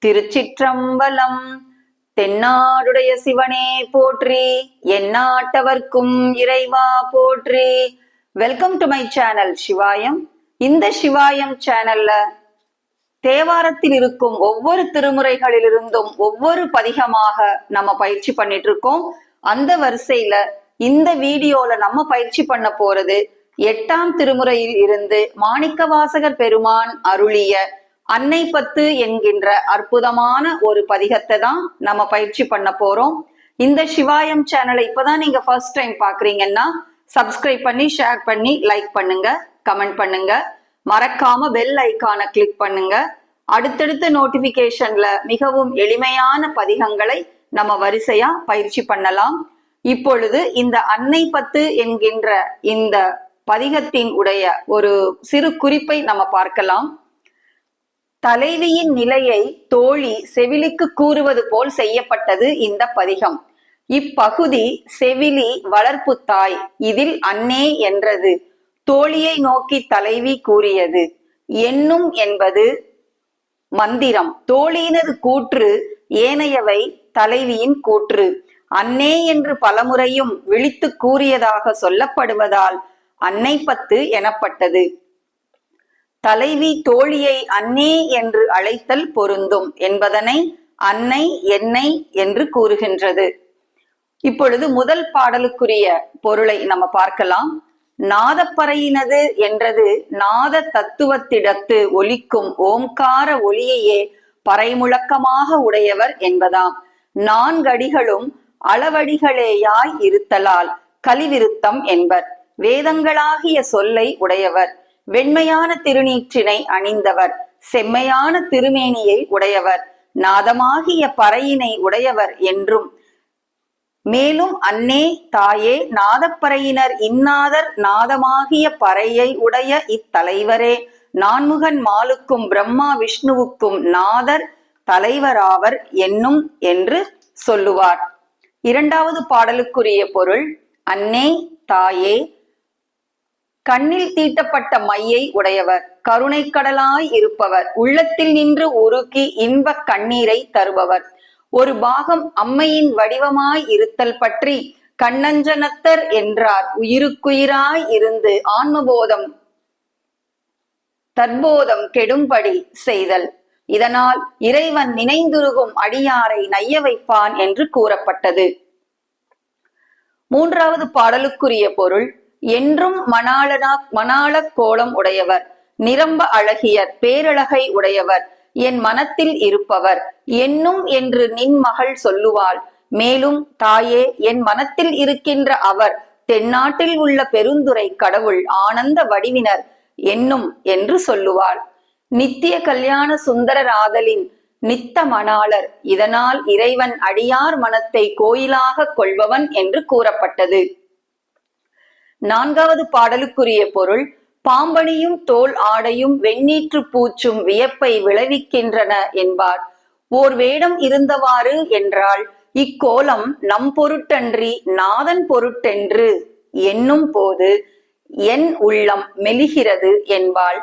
திருச்சிற்றம்பலம். தென்னாடுடைய சிவனே போற்றி, எந்நாட்டவர்க்கும் இறைவா போற்றி. Welcome to my channel Sivayam. இந்த சிவாயம் சேனல்ல தேவாரத்தில் இருக்கும் ஒவ்வொரு திருமுறைகளிலிருந்தும் ஒவ்வொரு பதிகமாக நம்ம பயிற்சி பண்ணிட்டு இருக்கோம். அந்த வரிசையில இந்த வீடியோல நம்ம பயிற்சி பண்ண போறது 8ஆம் திருமுறையில் இருந்து மாணிக்கவாசகர் பெருமான் அருளிய அன்னை பத்து என்கின்ற அற்புதமான ஒரு பதிகத்தை தான் நம்ம பயிற்சி பண்ண போறோம். இந்த சிவாயம் சேனலை இப்பதான் நீங்க ஃபர்ஸ்ட் டைம் பாக்குறீங்கன்னா சப்ஸ்கிரைப் பண்ணி, ஷேர் பண்ணி, லைக் பண்ணுங்க, கமெண்ட் பண்ணுங்க, மறக்காம பெல் ஐக்கானை கிளிக் பண்ணுங்க. அடுத்தடுத்த நோட்டிபிகேஷன்ல மிகவும் எளிமையான பதிகங்களை நம்ம வரிசையா பயிற்சி பண்ணலாம். இப்பொழுது இந்த அன்னை பத்து என்கின்ற இந்த பதிகத்தின் உடைய ஒரு சிறு குறிப்பை நம்ம பார்க்கலாம். தலைவியின் நிலையை தோழி செவிலிக்கு கூறுவது போல் செய்யப்பட்டது இந்த பதிகம். இப்பகுதி செவிலி வளர்ப்பு தாய், இதில் அன்னே என்றது தோழியை நோக்கி தலைவி கூறியது. என்னும் என்பது மந்திரம், தோழியினது கூற்று, ஏனையவை தலைவியின் கூற்று. அன்னே என்று பலமுறையும் விழித்து கூறியதாக சொல்லப்படுவதால் அன்னை பத்து எனப்பட்டது. தலைவி தோழியை அன்னே என்று அழைத்தல் பொருந்தும் என்பதனை அன்னை என்னை என்று கூறுகின்றது. இப்பொழுது முதல் பாடலுக்குரிய பொருளை நம்ம பார்க்கலாம். நாதப்பறையினது என்றது நாத தத்துவத்திடத்து ஒலிக்கும் ஓம்கார ஒளியையே பறைமுழக்கமாக உடையவர் என்பதாம். 4 அடிகளும் அளவடிகளேயாய் இருத்தலால் கலிவிருத்தம் என்பர். வேதங்களாகிய சொல்லை உடையவர், வெண்மையான திருநீற்றினை அணிந்தவர், செம்மையான திருமேனியை உடையவர், நாதமாகிய பறையினை உடையவர் என்றும். மேலும் அன்னே தாயே நாதப்பறையினர் இன்னாதர் நாதமாகிய பறையை உடைய இத்தலைவரே நான்முகன் மாலுக்கும் பிரம்மா விஷ்ணுவுக்கும் நாதர் தலைவராவர் என்னும் என்று சொல்லுவார். 2வது பாடலுக்குரிய பொருள். அன்னே தாயே கண்ணில் தீட்டப்பட்ட மையை உடையவர், கருணை கடலாய் இருப்பவர், உள்ளத்தில் நின்று உருக்கி இன்ப கண்ணீரை தருபவர். ஒரு பாகம் அம்மையின் வடிவமாய் இருத்தல் பற்றி கண்ணஞ்சனத்தர் என்றார். உயிருக்குயிராய் இருந்து ஆன்மபோதம் தற்போதம் கெடும்படி செய்தல். இதனால் இறைவன் நினைந்துருகும் அடியாரை நைய வைப்பான் என்று கூறப்பட்டது. 3வது பாடலுக்குரிய பொருள். என்றும் மணாள கோலம் உடையவர், நிரம்ப அழகியர், பேரழகை உடையவர், என் மனத்தில் இருப்பவர் என்னும் என்று நின் மகள் சொல்லுவாள். மேலும் தாயே என் மனத்தில் இருக்கின்ற அவர் தென்னாட்டில் உள்ள பெருந்துரை கடவுள் ஆனந்த வடிவினர் என்னும் என்று சொல்லுவாள். நித்திய கல்யாண சுந்தரர் ஆதலின் நித்த மணாளர், இதனால் இறைவன் அடியார் மனத்தை கோயிலாக கொள்பவன் என்று கூறப்பட்டது. 4வது பாடலுக்குரிய பொருள். பாம்பணியும் தோல் ஆடையும் வெண்ணீற்று பூச்சும் வியப்பை விளைவிக்கின்றன என்பார். ஓர் வேடம் இருந்தவாறு என்றால் இக்கோலம் நம் பொருட்டன்றி நாதன் பொருட்டென்று என்னும் போது என் உள்ளம் மெலிகிறது என்பாள்.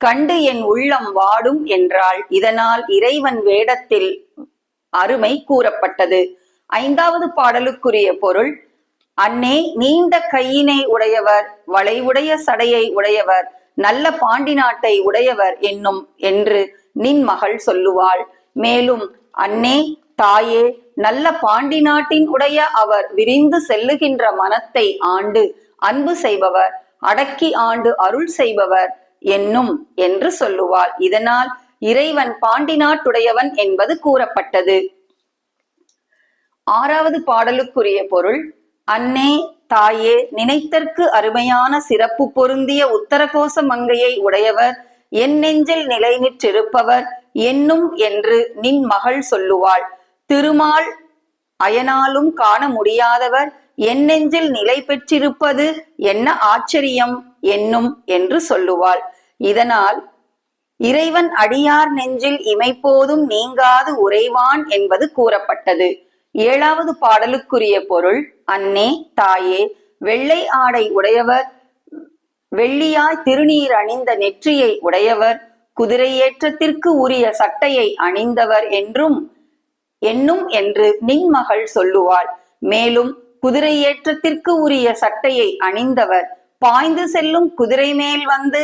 கண்டு என் உள்ளம் வாடும் என்றால் இதனால் இறைவன் வேடத்தில் அருமை கூறப்பட்டது. 5வது பாடலுக்குரிய பொருள். அன்னே நீண்ட கையினை உடையவர், வளைவுடைய சடையை உடையவர், நல்ல பாண்டி நாட்டை உடையவர் என்னும் என்று நின் மகள் சொல்லுவாள். மேலும் அன்னே தாயே நல்ல பாண்டி நாட்டின் உடைய அவர் விரிந்து செல்லுகின்ற மனத்தை ஆண்டு அன்பு செய்பவர், அடக்கி ஆண்டு அருள் செய்பவர் என்னும் என்று சொல்லுவாள். இதனால் இறைவன் பாண்டி நாட்டுடையவன் என்பது கூறப்பட்டது. 6வது பாடலுக்குரிய பொருள். அன்னே தாயே நினைத்தற்கு அருமையான சிறப்பு பொருந்திய உத்தரகோச மங்கையை உடையவர், என் நெஞ்சில் நிலை நிற்றிருப்பவர் என்னும் என்று நின் மகள் சொல்லுவாள். திருமால் அயனாலும் காண முடியாதவர் என் நெஞ்சில் நிலை பெற்றிருப்பது என்ன ஆச்சரியம் என்னும் என்று சொல்லுவாள். இதனால் இறைவன் அடியார் நெஞ்சில் இமைப்போதும் நீங்காது உறைவான் என்பது கூறப்பட்டது. 7வது பாடலுக்குரிய பொருள். அன்னே தாயே வெள்ளை ஆடை உடையவர், வெள்ளியாய் திருநீர் அணிந்த நெற்றியை உடையவர், குதிரை ஏற்றத்திற்கு உரிய சட்டையை அணிந்தவர் என்னும் என்று நின்மகள் சொல்லுவாள். மேலும் குதிரை ஏற்றத்திற்கு உரிய சட்டையை அணிந்தவர் பாய்ந்து செல்லும் குதிரை மேல் வந்து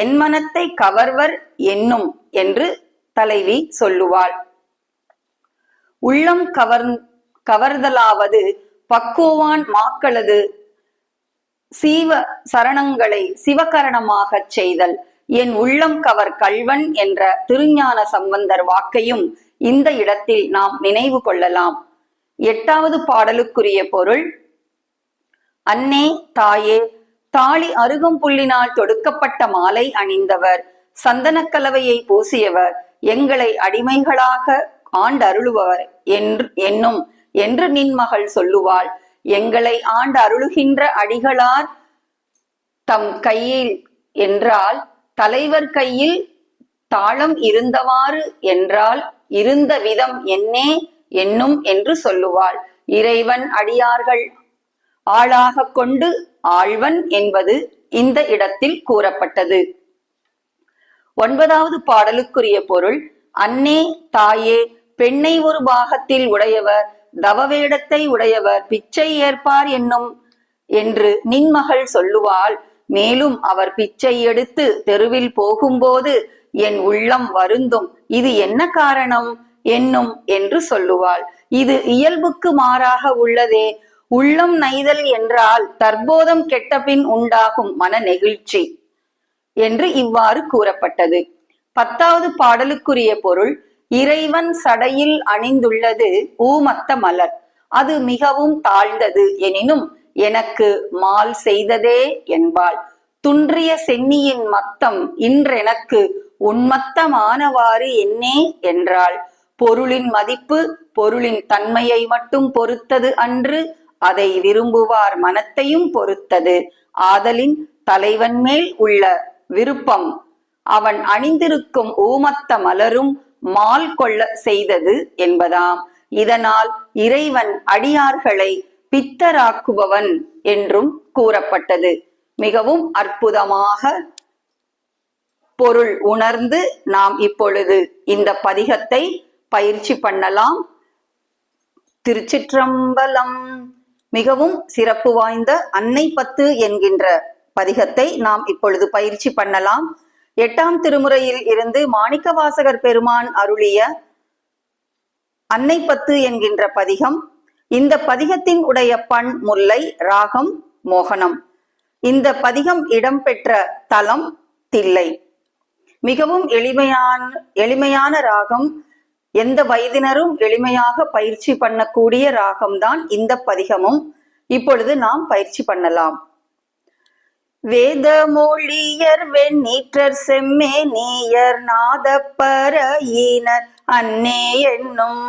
என் மனத்தை கவர்வர் என்னும் என்று தலைவி சொல்லுவாள். உள்ளம் கவர்தலாவது பக்குவான் மாக்களது சீவ சரணங்களை சிவகரணமாக செய்தல். என் உள்ளம் கவர் கள்வன் என்ற திருஞான சம்பந்தர் வாக்கையும் இந்த இடத்தில் நாம் நினைவு கொள்ளலாம். 8வது பாடலுக்குரிய பொருள்: அன்னே தாயே, தாளி அருகம்புல்லினால் தொடுக்கப்பட்ட மாலை அணிந்தவர், சந்தனக்கலவையை பூசியவர், எங்களை அடிமைகளாக ஆண்டருளுபவர் என்று நின்மகள் சொல்லுவாள். எங்களை ஆண்டு அருளுகின்ற அடிகளார் தம் கையில் என்றால் தலைவர் கையில் தாளம் இருந்தவாறு என்றால் இருந்த விதம் என்னே என்னும் என்று சொல்லுவாள். இறைவன் அடியார்கள் ஆளாக கொண்டு ஆழ்வன் என்பது இந்த இடத்தில் கூறப்பட்டது. 9வது பாடலுக்குரிய பொருள்: அன்னே தாயே, பெண்ணை ஒரு பாகத்தில் உடையவர், தவவேடத்தை உடையவர் பிச்சை ஏற்பார் என்று நின்மகள் சொல்லுவாள். மேலும் அவர் பிச்சை எடுத்து தெருவில் போகும்போது என் உள்ளம் வருந்தும், இது என்ன காரணம் என்னும் என்று சொல்லுவாள். இது இயல்புக்கு மாறாக உள்ளதே. உள்ளம் நைதல் என்றால் தற்போதம் கெட்டபின் உண்டாகும் மன நெகிழ்ச்சி என்று இவ்வாறு கூறப்பட்டது. 10வது பாடலுக்குரிய பொருள்: இறைவன் சடையில் அணிந்துள்ளது ஊமத்த மலர், அது மிகவும் தாழ்ந்தது எனினும் எனக்கு மால் செய்ததே என்பாள். துன்றிய சென்னியின் மத்தம் இன்றெனக்கு உன்மத்தமானவாறு என்னே என்றாள். பொருளின் மதிப்பு பொருளின் தன்மையை மட்டும் பொறுத்தது அன்று, அதை விரும்புவார் மனத்தையும் பொறுத்தது. ஆதலின் தலைவன் மேல் உள்ள விருப்பம் அவன் அணிந்திருக்கும் ஊமத்த மலரும் மால் கொள்ள செய்தது என்பதாம். இதனால் இறைவன் அடியார்களை பித்தராக்குபவன் என்றும் கூறப்பட்டது. மிகவும் அற்புதமாக பொருள் உணர்ந்து நாம் இப்பொழுது இந்த பதிகத்தை பயிற்சி பண்ணலாம். திருச்சிற்றம்பலம். மிகவும் சிறப்பு வாய்ந்த அன்னை பத்து என்கின்ற பதிகத்தை நாம் இப்பொழுது பயிற்சி பண்ணலாம். 8ஆம் திருமுறையில் இருந்து மாணிக்கவாசகர் பெருமான் அருளிய அன்னை பத்து என்கின்ற பதிகம். இந்த பதிகத்தின் உடைய பண் முல்லை, ராகம் மோகனம். இந்த பதிகம் இடம்பெற்ற தலம் தில்லை. மிகவும் எளிமையான ராகம். எந்த வயதினரும் எளிமையாக பயிற்சி பண்ணக்கூடிய ராகம்தான் இந்த பதிகமும். இப்பொழுது நாம் பயிற்சி பண்ணலாம். வேத மொழியர் வெண்ணீற்றர் செம்மே நீயர் நாதப்பரையினர் அன்னே என்னும்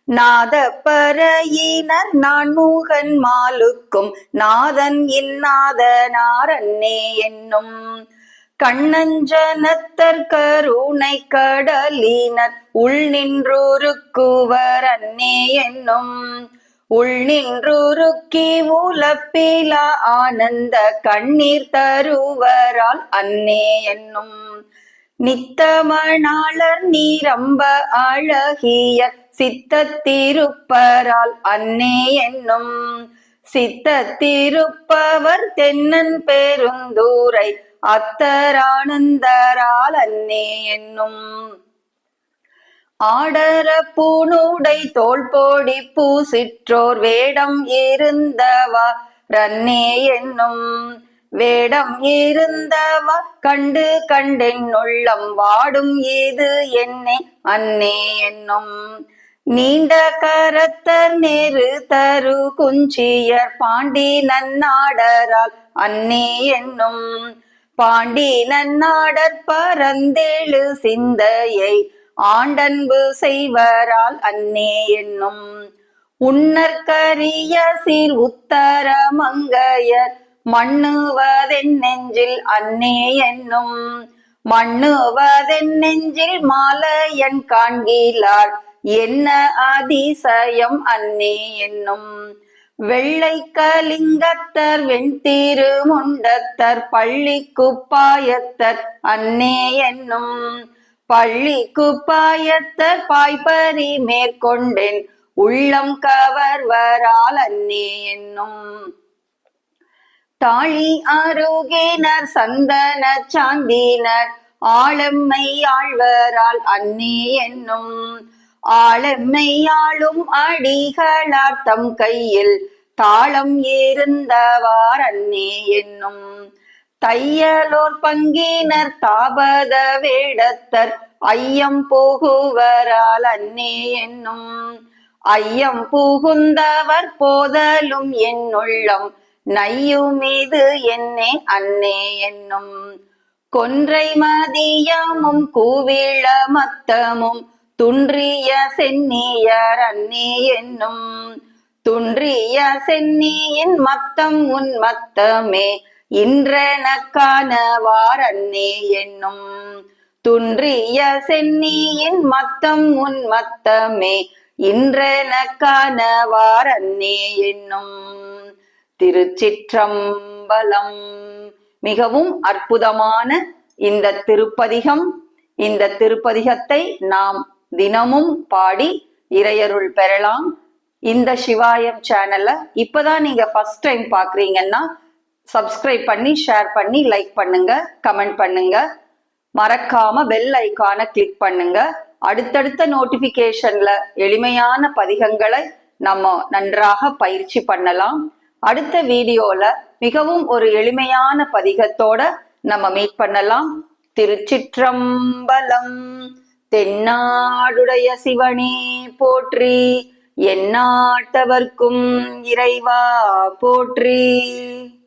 நாதப்பரையினர் நான்முகன் மாலுக்கும் நாதன் இந்நாதனார் அன்னே என்னும் கண்ணஞ்சனத்தர் கருணை கடலினர் உள் நின்றுருக்குவர் அன்னே என்னும் உள் நின்றுருக்கி உலப்பில ஆனந்த கண்ணீர் தருவரால் அன்னே என்னும் நித்தமணாளர் நீரம்ப அழகிய சித்தத்திருப்பரால் அன்னே என்னும் சித்தத்திருப்பவர் தென்னன் பெருந்தூரை அத்தரானந்தரால் அன்னே என்னும் ஆடர பூணுடை தோள் போடி பூசிற்றோர் வேடம் இருந்தவா ரன்னே என்னும் வேடம் இருந்தவா கண்டு கண்டென் உள்ளம் வாடும் இது என்னே அன்னே என்னும் நீண்ட கரத்தர் நேரு தரு குஞ்சியர் பாண்டி நன்னாடரால் அன்னே என்னும் பாண்டி நன்னாடற் பரந்தேழு சிந்தையை ஆண்டன்பு செய்வரால் அன்னே என்னும் உன்னற்கரிய சீர் உத்தர மங்கையர் மண்ணுவதென் நெஞ்சில் அன்னே என்னும் மண்ணுவதென் நெஞ்சில் மாலையன் காண்கிலார் என்ன அதிசயம் அன்னே என்னும் வெள்ளை கலிங்கத்தர் வெண்தீரு முண்டத்தர் பள்ளி குப்பாயத்தர் அன்னே என்னும் பள்ளி குப்பாயத்தர் பாய்பரி மேற்கொண்டேன் உள்ளம் கவர்வரால் அன்னே என்னும் தாழி அருகினர் சந்தன சாந்தினர் ஆளம்மை ஆழ்வரால் அன்னே என்னும் ஆளம்மை ஆளும் அடிகளார் தம் கையில் தாளம் ஏறுந்தவார் அன்னே என்னும் தையலோர் பங்கினர் தாபத வேடத்தர் ஐயம் போகுவரால் அன்னே என்னும் ஐயம் புகுந்தவர் போதலும் என்னுள்ளம் நையுமீது என்னே அன்னே என்னும் கொன்றை மதியமும் கூவிள மத்தமும் துன்றிய சென்னியர் அன்னே என்னும் துன்றிய சென்னியின் மத்தம் உன் மத்தமே இன்றெனக்கானவார் அன்னே என்னும் துன்றிய சென்னியின் மத்தம் உன் மத்தமே இன்றெனக்கானவார் அன்னே என்னும். திருச்சிற்றம்பலம். மிகவும் அற்புதமான இந்த திருப்பதிகம். இந்த திருப்பதிகத்தை நாம் தினமும் பாடி இறையருள் பெறலாம். இந்த சிவாயம் சேனலை இப்பதான் நீங்க ஃபர்ஸ்ட் டைம் பாக்குறீங்கன்னா சப்ஸ்கிரைப் பண்ணி, ஷேர் பண்ணி, லைக் பண்ணுங்க, கமெண்ட் பண்ணுங்க. மறக்காம பெல் ஐக்கானை கிளிக் பண்ணுங்க. அடுத்தடுத்த நோட்டிபிகேஷன்ல எளிமையான பதிகங்களை நம்ம நன்றாக பயிற்சி பண்ணலாம். அடுத்த வீடியோல மிகவும் ஒரு எளிமையான பதிகத்தோட நம்ம மீட் பண்ணலாம். திருச்சிற்றம்பலம். தென்னாடுடைய சிவனே போற்றி, எந்நாட்டவர்க்கும் இறைவா போற்றி.